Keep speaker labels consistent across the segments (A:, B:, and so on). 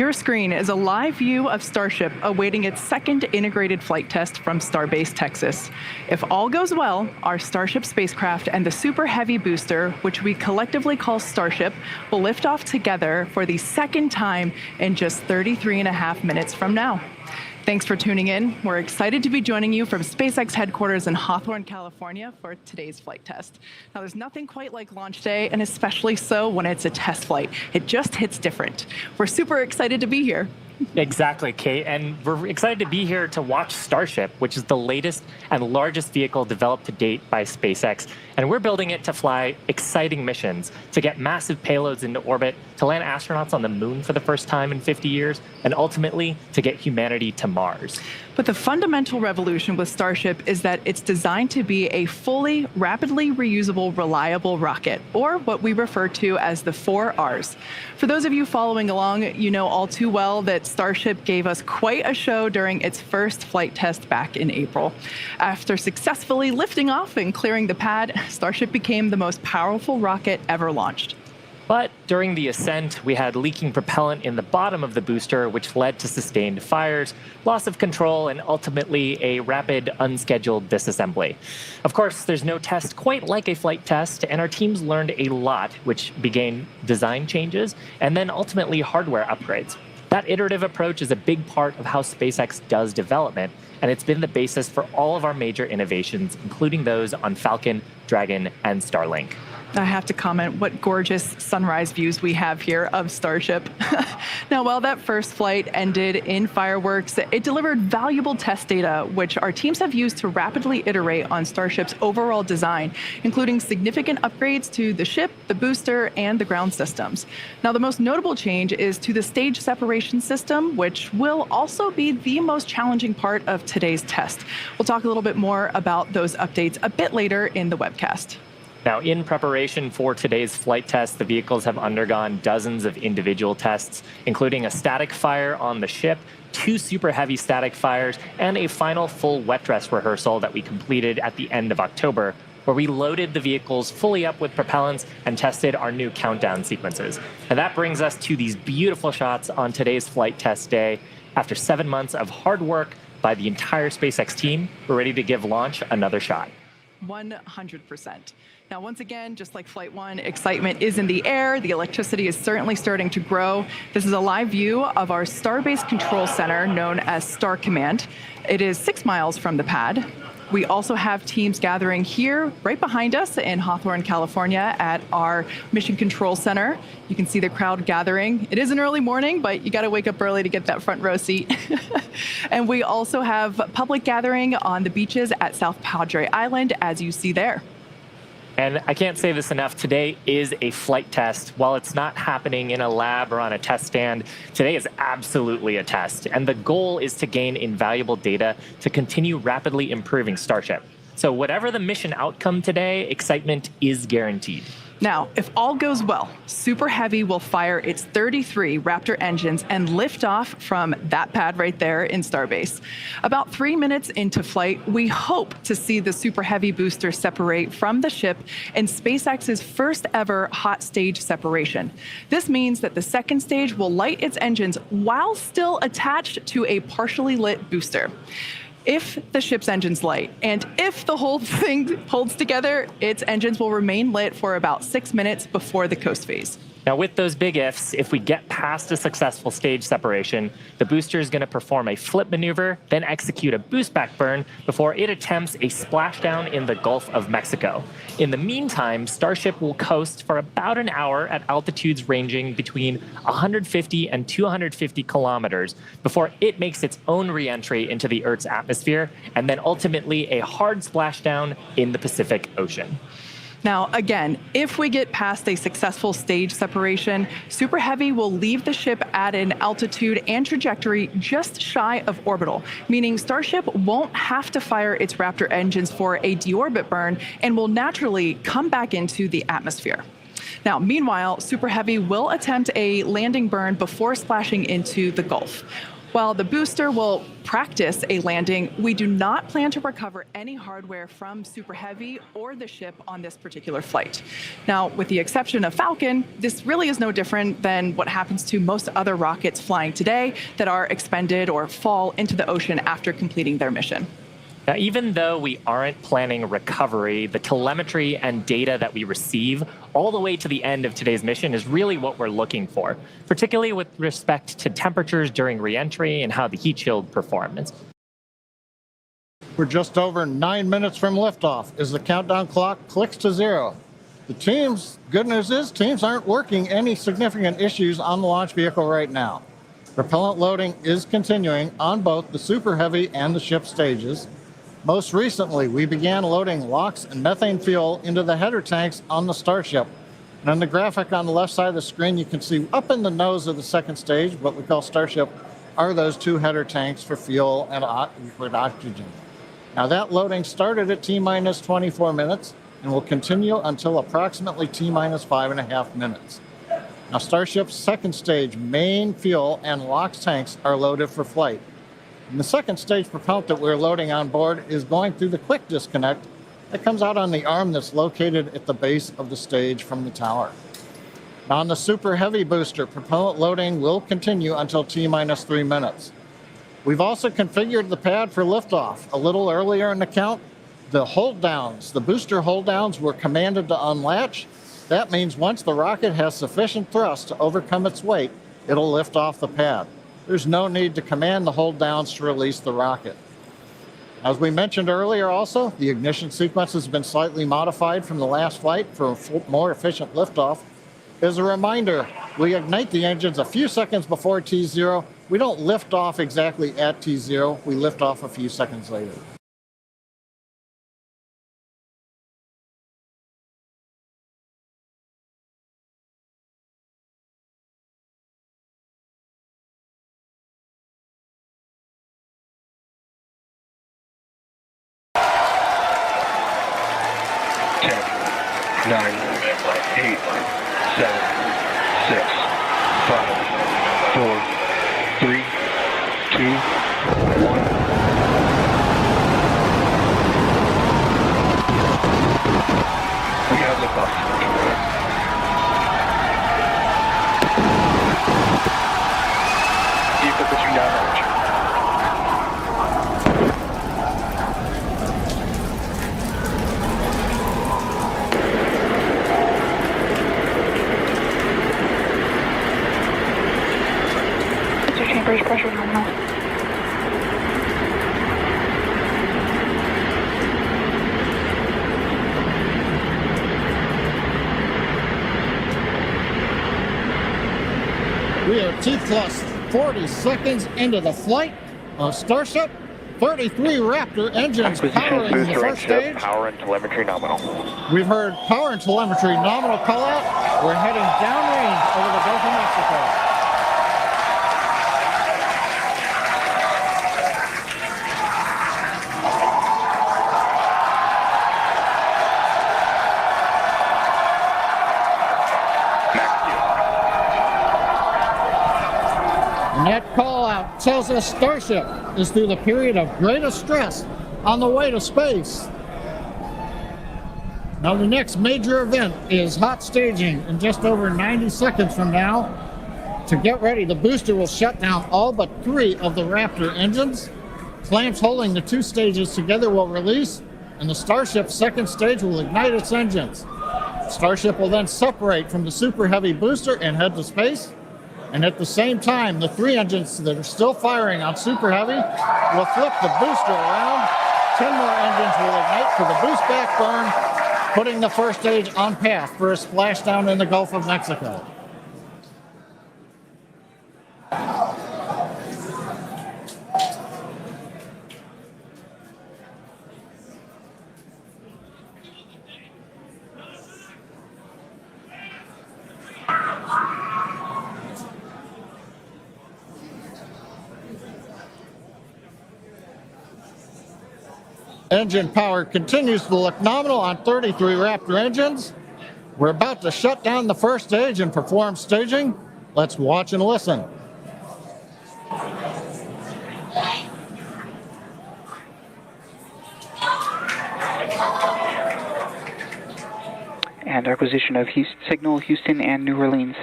A: Your screen is a live view of Starship awaiting its second integrated flight test from Starbase, Texas. If all goes well, our Starship spacecraft and the Super Heavy booster, which we collectively call Starship, will lift off together for the second time in just 33 and a half minutes from now. Thanks for tuning in. We're excited to be joining you from SpaceX headquarters in Hawthorne, California for today's flight test. Now, there's nothing quite like launch day, and especially so when it's a test flight. It just hits different. We're super excited to be here.
B: Exactly, Kate. And we're excited to be here to watch Starship, which is the latest and largest vehicle developed to date by SpaceX. And we're building it to fly exciting missions, to get massive payloads into orbit, to land astronauts on the moon for the first time in 50 years, and ultimately to get humanity to Mars.
A: But the fundamental revolution with Starship is that it's designed to be a fully, rapidly reusable, reliable rocket, or what we refer to as the 4Rs. For those of you following along, you know all too well that Starship gave us quite a show during its first flight test back in April. After successfully lifting off and clearing the pad, Starship became the most powerful rocket ever launched.
B: But during the ascent, we had leaking propellant in the bottom of the booster, which led to sustained fires, loss of control, and ultimately a rapid, unscheduled disassembly. Of course, there's no test quite like a flight test, and our teams learned a lot, which began design changes and then ultimately hardware upgrades. That iterative approach is a big part of how SpaceX does development, and it's been the basis for all of our major innovations, including those on Falcon, Dragon, and Starlink.
A: I have to comment what gorgeous sunrise views we have here of Starship. Now, while that first flight ended in fireworks, it delivered valuable test data, which our teams have used to rapidly iterate on Starship's overall design, including significant upgrades to the ship, the booster, and the ground systems. Now, the most notable change is to the stage separation system, which will also be the most challenging part of today's test. We'll talk a little bit more about those updates a bit later in the webcast.
B: Now, in preparation for today's flight test, the vehicles have undergone dozens of individual tests, including a static fire on the ship, 2 super heavy static fires, and a final full wet dress rehearsal that we completed at the end of October, where we loaded the vehicles fully up with propellants and tested our new countdown sequences. And that brings us to these beautiful shots on today's flight test day. After 7 months of hard work by the entire SpaceX team, we're ready to give launch another shot.
A: 100%. Now, once again, just like Flight 1, excitement is in the air. The electricity is certainly starting to grow. This is a live view of our Starbase Control Center, known as Star Command. It is 6 miles from the pad. We also have teams gathering here right behind us in Hawthorne, California at our Mission Control Center. You can see the crowd gathering. It is an early morning, but you got to wake up early to get that front row seat. And we also have public gathering on the beaches at South Padre Island, as you see there.
B: And I can't say this enough, today is a flight test. While it's not happening in a lab or on a test stand, today is absolutely a test. And the goal is to gain invaluable data to continue rapidly improving Starship. So whatever the mission outcome today, excitement is guaranteed.
A: Now, if all goes well, Super Heavy will fire its 33 Raptor engines and lift off from that pad right there in Starbase. About 3 minutes into flight, we hope to see the Super Heavy booster separate from the ship in SpaceX's first ever hot stage separation. This means that the second stage will light its engines while still attached to a partially lit booster. If the ship's engine's light, and if the whole thing holds together, its engines will remain lit for about 6 minutes before the coast phase.
B: Now, with those big ifs, if we get past a successful stage separation, the booster is going to perform a flip maneuver, then execute a boost back burn before it attempts a splashdown in the Gulf of Mexico. In the meantime, Starship will coast for about an hour at altitudes ranging between 150 and 250 kilometers before it makes its own re-entry into the Earth's atmosphere, and then ultimately a hard splashdown in the Pacific Ocean.
A: Now, again, if we get past a successful stage separation, Super Heavy will leave the ship at an altitude and trajectory just shy of orbital, meaning Starship won't have to fire its Raptor engines for a deorbit burn and will naturally come back into the atmosphere. Now, meanwhile, Super Heavy will attempt a landing burn before splashing into the Gulf. While the booster will practice a landing, we do not plan to recover any hardware from Super Heavy or the ship on this particular flight. Now, with the exception of Falcon, this really is no different than what happens to most other rockets flying today that are expended or fall into the ocean after completing their mission.
B: Now, even though we aren't planning recovery, the telemetry and data that we receive all the way to the end of today's mission is really what we're looking for, particularly with respect to temperatures during reentry and how the heat shield performs.
C: We're just over 9 minutes from liftoff as the countdown clock clicks to 0. Good news is teams aren't working any significant issues on the launch vehicle right now. Propellant loading is continuing on both the Super Heavy and the ship stages. Most recently, we began loading LOX and methane fuel into the header tanks on the Starship. And on the graphic on the left side of the screen, you can see up in the nose of the second stage, what we call Starship, are those 2 header tanks for fuel and liquid oxygen. Now that loading started at T-minus 24 minutes and will continue until approximately T-minus 5.5 minutes. Now Starship's second stage main fuel and LOX tanks are loaded for flight. And the second stage propellant that we're loading on board is going through the quick disconnect that comes out on the arm that's located at the base of the stage from the tower. Now on the Super Heavy booster, propellant loading will continue until T-minus 3 minutes. We've also configured the pad for liftoff. A little earlier in the count, the booster hold downs were commanded to unlatch. That means once the rocket has sufficient thrust to overcome its weight, it'll lift off the pad. There's no need to command the hold downs to release the rocket. As we mentioned earlier also, the ignition sequence has been slightly modified from the last flight for a more efficient liftoff. As a reminder, we ignite the engines a few seconds before T0. We don't lift off exactly at T0, we lift off a few seconds later.
D: Nine, 8, 7, 6, 5, 4, 3, 2, 1. We have liftoff. Vehicle pushing down range.
E: Chambers pressure nominal.
C: We are T-plus 40 seconds into the flight of Starship. 33 Raptor engines powering the first stage.
D: Power and telemetry nominal.
C: We've heard power and telemetry nominal call out. We're heading downrange over the Gulf of Mexico. And that call out tells us Starship is through the period of greatest stress on the way to space. Now the next major event is hot staging in just over 90 seconds from now. To get ready, the booster will shut down all but 3 of the Raptor engines. Clamps holding the 2 stages together will release, and the Starship's second stage will ignite its engines. Starship will then separate from the Super Heavy booster and head to space. And at the same time, the 3 engines that are still firing on Super Heavy will flip the booster around. 10 more engines will ignite for the boost back burn, putting the first stage on path for a splashdown in the Gulf of Mexico. Engine power continues to look nominal on 33 Raptor engines. We're about to shut down the first stage and perform staging. Let's watch and listen.
E: and acquisition of signal Houston and New Orleans.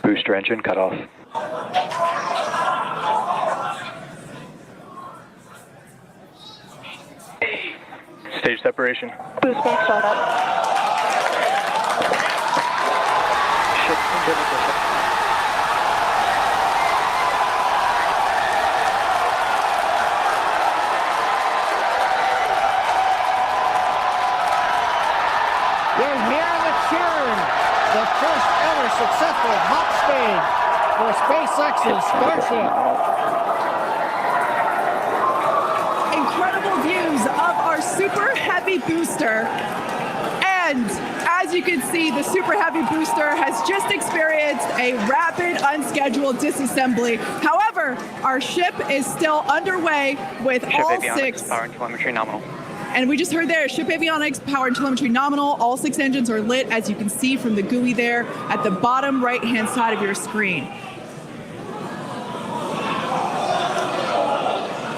D: Booster engine cut off. Stage separation.
F: Boost bank startup.
E: Ship internal pressure.
C: You're hearing the cheering. The first ever successful hot stage for SpaceX's Starship.
A: Incredible views of our Super Heavy booster. And as you can see, the Super Heavy booster has just experienced a rapid, unscheduled disassembly. However, our ship is still underway with
E: Ship
A: all
E: avionics,
A: six.
E: power and telemetry nominal.
A: And we just heard there, ship avionics, power and telemetry nominal. All 6 engines are lit, as you can see from the GUI there at the bottom right-hand side of your screen.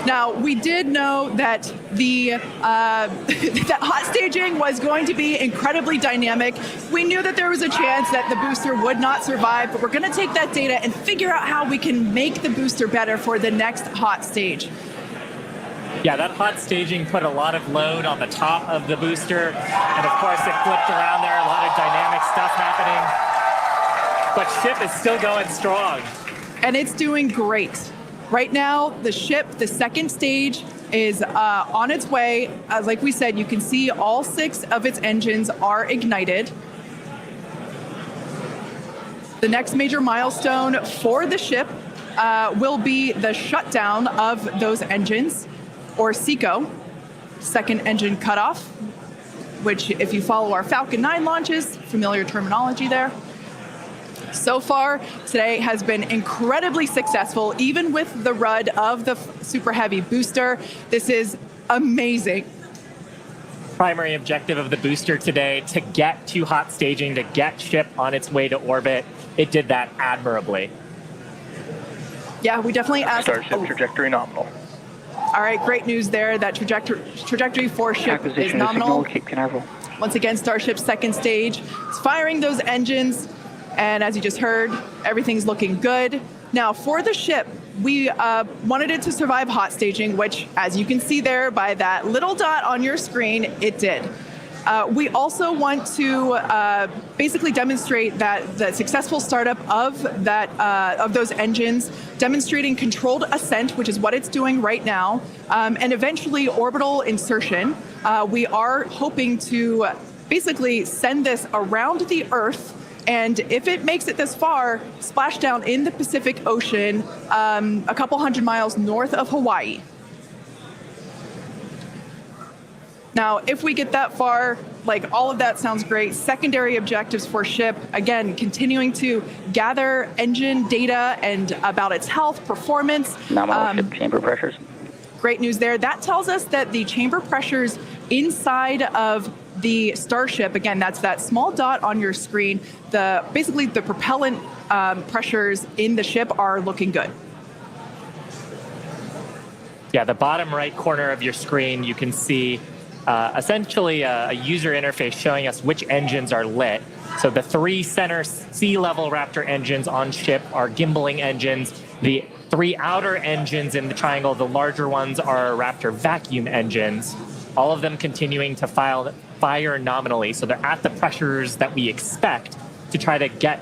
A: Now, we did know that that hot staging was going to be incredibly dynamic. We knew that there was a chance that the booster would not survive, but we're going to take that data and figure out how we can make the booster better for the next hot stage.
B: Yeah, that hot staging put a lot of load on the top of the booster, and of course it flipped around there, a lot of dynamic stuff happening. But ship is still going strong.
A: And it's doing great. Right now, the ship, the second stage, is on its way. Like we said, you can see all 6 of its engines are ignited. The next major milestone for the ship will be the shutdown of those engines, or SECO, second engine cutoff, which if you follow our Falcon 9 launches, familiar terminology there. So far, today has been incredibly successful, even with the RUD of the Super Heavy booster. This is amazing.
B: Primary objective of the booster today, to get to hot staging, to get ship on its way to orbit. It did that admirably.
A: Yeah, we definitely asked.
D: Starship trajectory nominal.
A: All right, great news there. That trajectory for ship is
E: Acquisition of
A: nominal.
E: signal Cape Canaveral.
A: Once again, Starship's second stage is firing those engines. And as you just heard, everything's looking good. Now, for the ship, we wanted it to survive hot staging, which, as you can see there by that little dot on your screen, it did. We also want to basically demonstrate that the successful startup of those engines, demonstrating controlled ascent, which is what it's doing right now, and eventually orbital insertion. We are hoping to basically send this around the Earth, and if it makes it this far, splash down in the Pacific Ocean, a couple hundred miles north of Hawaii. Now, if we get that far, like, all of that sounds great. Secondary objectives for ship, again, continuing to gather engine data and about its health, performance.
E: Nominal ship chamber pressures.
A: Great news there. That tells us that the chamber pressures inside of the Starship, again, that's that small dot on your screen, basically the propellant pressures in the ship are looking good.
B: Yeah, the bottom right corner of your screen, you can see essentially a user interface showing us which engines are lit. So the 3 center sea-level Raptor engines on ship are gimbaling engines. The 3 outer engines in the triangle, the larger ones, are Raptor vacuum engines. All of them continuing to fire nominally. So they're at the pressures that we expect to try to get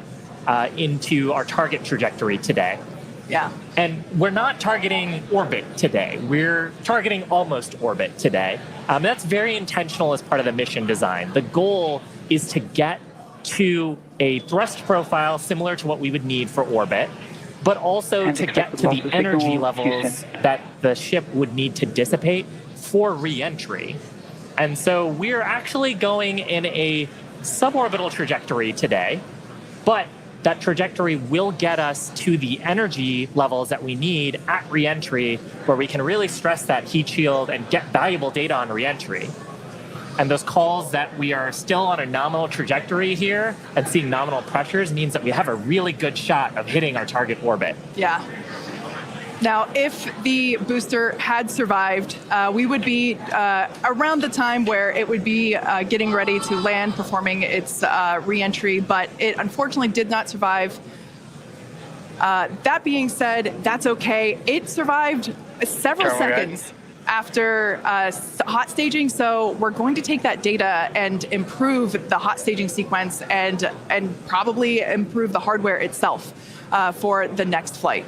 B: into our target trajectory today.
A: Yeah.
B: And we're not targeting orbit today. We're targeting almost orbit today. That's very intentional as part of the mission design. The goal is to get to a thrust profile similar to what we would need for orbit, but also to get to the energy levels that the ship would need to dissipate for re-entry. And so we're actually going in a suborbital trajectory today, but that trajectory will get us to the energy levels that we need at re-entry, where we can really stress that heat shield and get valuable data on re-entry. And those calls that we are still on a nominal trajectory here and seeing nominal pressures means that we have a really good shot of hitting our target orbit.
A: Yeah. Now, if the booster had survived, we would be around the time where it would be getting ready to land, performing its re-entry, but it unfortunately did not survive. That being said, that's okay. It survived several
D: Terminal
A: seconds after hot staging, so we're going to take that data and improve the hot staging sequence and probably improve the hardware itself for the next flight.